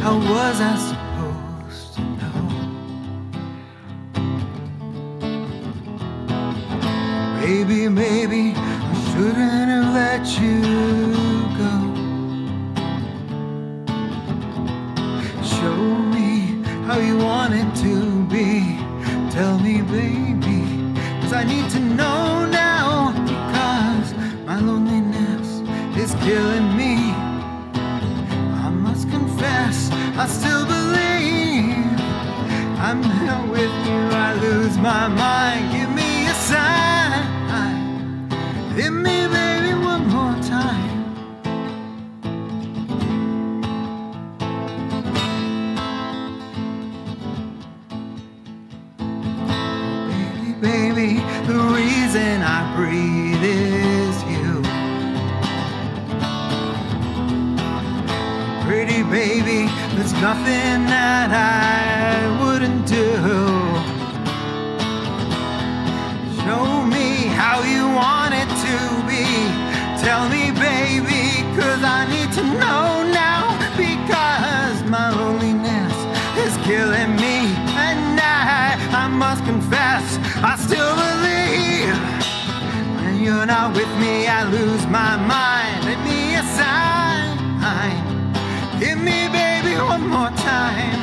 How was I supposed to know? Baby, maybe I shouldn't have let you go. Show me how you want it to be. Tell me, baby, 'cause I need to know now. Because my loneliness is killing me. I must confess, I still believe I'm not with you, I lose my mind. Give me a sign. Hit me, baby, one more time. Baby, baby, the reason I breathe is you. Pretty baby, there's nothing that I wouldn't do. Show me how you want it to be. Tell me, baby, 'cause I need to know now. Because my loneliness is killing me. And I must confess, I still believe when you're not with me, I lose my mind. Let me a sign. Hit me, baby, one more time.